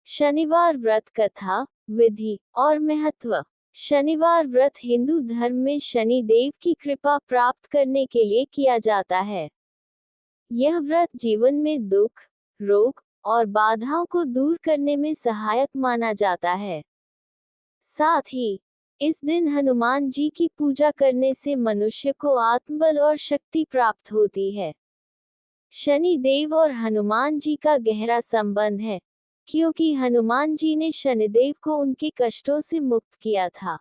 शनिवार व्रत कथा, विधि और महत्व। शनिवार व्रत हिंदू धर्म में शनि देव की कृपा प्राप्त करने के लिए किया जाता है। यह व्रत जीवन में दुख, रोग और बाधाओं को दूर करने में सहायक माना जाता है। साथ ही इस दिन हनुमान जी की पूजा करने से मनुष्य को आत्मबल और शक्ति प्राप्त होती है। शनि देव और हनुमान जी का गहरा संबंध है, क्योंकि हनुमान जी ने शनिदेव को उनके कष्टों से मुक्त किया था।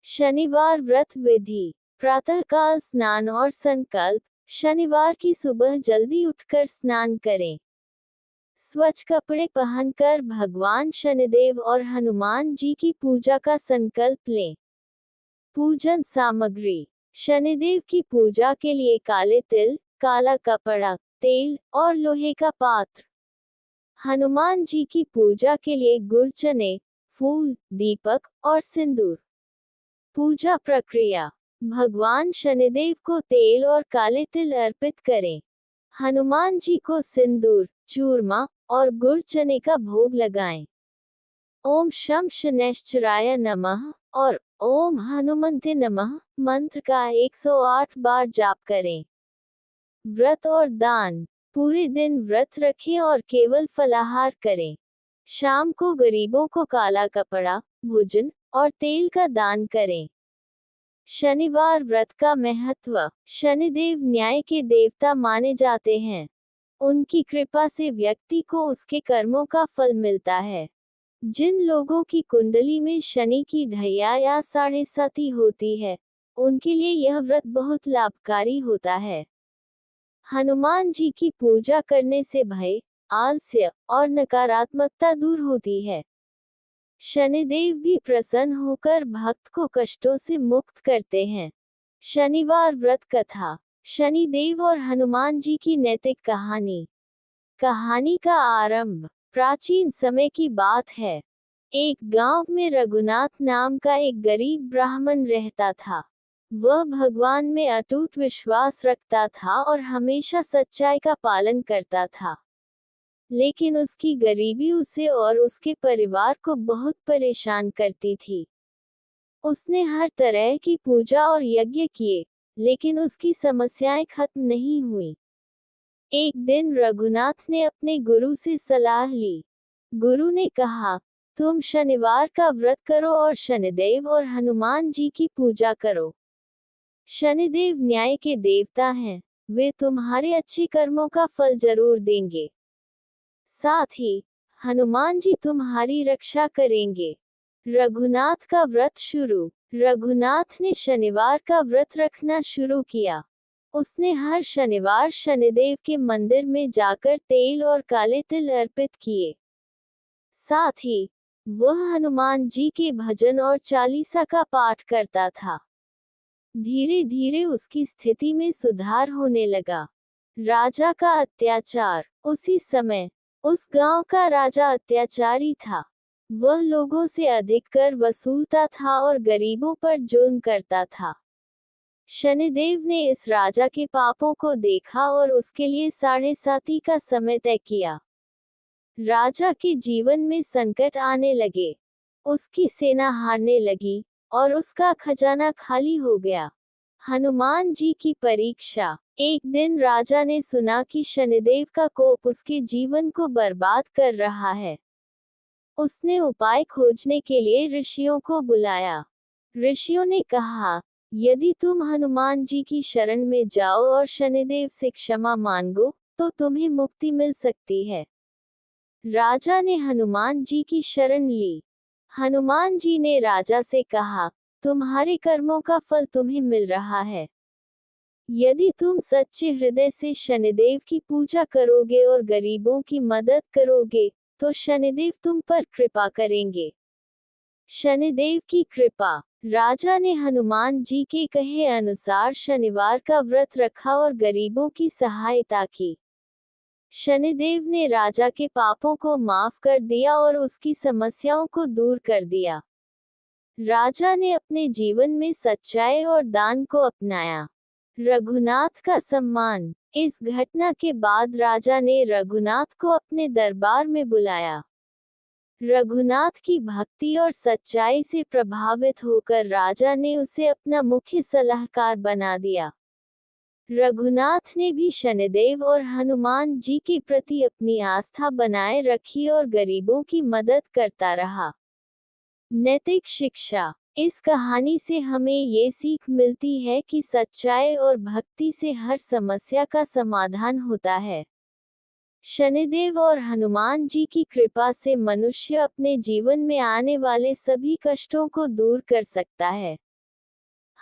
शनिवार व्रत विधि। प्रातःकाल स्नान और संकल्प। शनिवार की सुबह जल्दी उठकर स्नान करें। स्वच्छ कपड़े पहनकर भगवान शनिदेव और हनुमान जी की पूजा का संकल्प लें। पूजन सामग्री। शनिदेव की पूजा के लिए काले तिल, काला कपड़ा, तेल और लोहे का पात्र। हनुमान जी की पूजा के लिए गुड़, चने, फूल, दीपक और सिंदूर। पूजा प्रक्रिया। भगवान शनिदेव को तेल और काले तिल अर्पित करें। हनुमान जी को सिंदूर, चूरमा और गुड़, चने का भोग लगाएं। ओम शं शनैश्चराय नमः और ओम हनुमन्ते नमः मंत्र का 108 बार जाप करें। व्रत और दान। पूरे दिन व्रत रखें और केवल फलाहार करें। शाम को गरीबों को काला कपड़ा, भोजन और तेल का दान करें। शनिवार व्रत का महत्व। शनिदेव न्याय के देवता माने जाते हैं। उनकी कृपा से व्यक्ति को उसके कर्मों का फल मिलता है। जिन लोगों की कुंडली में शनि की ढैया या साढ़े साती होती है, उनके लिए यह व्रत बहुत लाभकारी होता है। हनुमान जी की पूजा करने से भय, आलस्य और नकारात्मकता दूर होती है। शनिदेव भी प्रसन्न होकर भक्त को कष्टों से मुक्त करते हैं। शनिवार व्रत कथा। शनिदेव और हनुमान जी की नैतिक कहानी। कहानी का आरंभ प्राचीन समय की बात है। एक गांव में रघुनाथ नाम का एक गरीब ब्राह्मण रहता था। वह भगवान में अटूट विश्वास रखता था और हमेशा सच्चाई का पालन करता था। लेकिन उसकी गरीबी उसे और उसके परिवार को बहुत परेशान करती थी। उसने हर तरह की पूजा और यज्ञ किए, लेकिन उसकी समस्याएं खत्म नहीं हुई। एक दिन रघुनाथ ने अपने गुरु से सलाह ली। गुरु ने कहा, तुम शनिवार का व्रत करो और शनिदेव और हनुमान जी की पूजा करो। शनिदेव न्याय के देवता हैं, वे तुम्हारे अच्छे कर्मों का फल जरूर देंगे। साथ ही हनुमान जी तुम्हारी रक्षा करेंगे। रघुनाथ का व्रत शुरू। रघुनाथ ने शनिवार का व्रत रखना शुरू किया। उसने हर शनिवार शनिदेव के मंदिर में जाकर तेल और काले तिल अर्पित किए। साथ ही वह हनुमान जी के भजन और चालीसा का पाठ करता था। धीरे धीरे उसकी स्थिति में सुधार होने लगा। राजा का अत्याचार। उसी समय उस गांव का राजा अत्याचारी था। वह लोगों से अधिक कर वसूलता था और गरीबों पर जुल्म करता था। शनिदेव ने इस राजा के पापों को देखा और उसके लिए साढ़े साती का समय तय किया। राजा के जीवन में संकट आने लगे। उसकी सेना हारने लगी और उसका खजाना खाली हो गया। हनुमान जी की परीक्षा। एक दिन राजा ने सुना कि शनिदेव का कोप उसके जीवन को बर्बाद कर रहा है। उसने उपाय खोजने के लिए ऋषियों को बुलाया। ऋषियों ने कहा, यदि तुम हनुमान जी की शरण में जाओ और शनिदेव से क्षमा मांगो, तो तुम्हें मुक्ति मिल सकती है। राजा ने हनुमान जी की शरण ली। हनुमान जी ने राजा से कहा, तुम्हारे कर्मों का फल तुम्हें मिल रहा है। यदि तुम सच्चे हृदय से शनिदेव की पूजा करोगे और गरीबों की मदद करोगे, तो शनिदेव तुम पर कृपा करेंगे। शनिदेव की कृपा। राजा ने हनुमान जी के कहे अनुसार शनिवार का व्रत रखा और गरीबों की सहायता की। शनिदेव ने राजा के पापों को माफ कर दिया और उसकी समस्याओं को दूर कर दिया। राजा ने अपने जीवन में सच्चाई और दान को अपनाया। रघुनाथ का सम्मान। इस घटना के बाद राजा ने रघुनाथ को अपने दरबार में बुलाया। रघुनाथ की भक्ति और सच्चाई से प्रभावित होकर राजा ने उसे अपना मुख्य सलाहकार बना दिया। रघुनाथ ने भी शनिदेव और हनुमान जी के प्रति अपनी आस्था बनाए रखी और गरीबों की मदद करता रहा। नैतिक शिक्षा। इस कहानी से हमें ये सीख मिलती है कि सच्चाई और भक्ति से हर समस्या का समाधान होता है। शनिदेव और हनुमान जी की कृपा से मनुष्य अपने जीवन में आने वाले सभी कष्टों को दूर कर सकता है।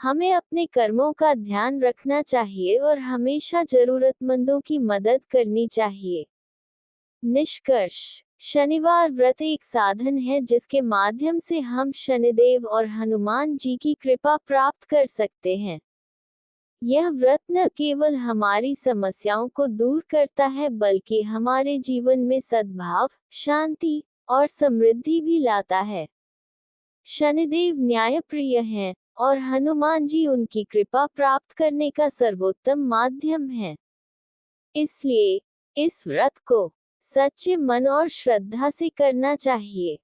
हमें अपने कर्मों का ध्यान रखना चाहिए और हमेशा जरूरतमंदों की मदद करनी चाहिए। निष्कर्ष। शनिवार व्रत एक साधन है जिसके माध्यम से हम शनिदेव और हनुमान जी की कृपा प्राप्त कर सकते हैं। यह व्रत न केवल हमारी समस्याओं को दूर करता है बल्कि हमारे जीवन में सद्भाव, शांति और समृद्धि भी लाता है। शनिदेव न्यायप्रिय हैं और हनुमान जी उनकी कृपा प्राप्त करने का सर्वोत्तम माध्यम है। इसलिए इस व्रत को सच्चे मन और श्रद्धा से करना चाहिए।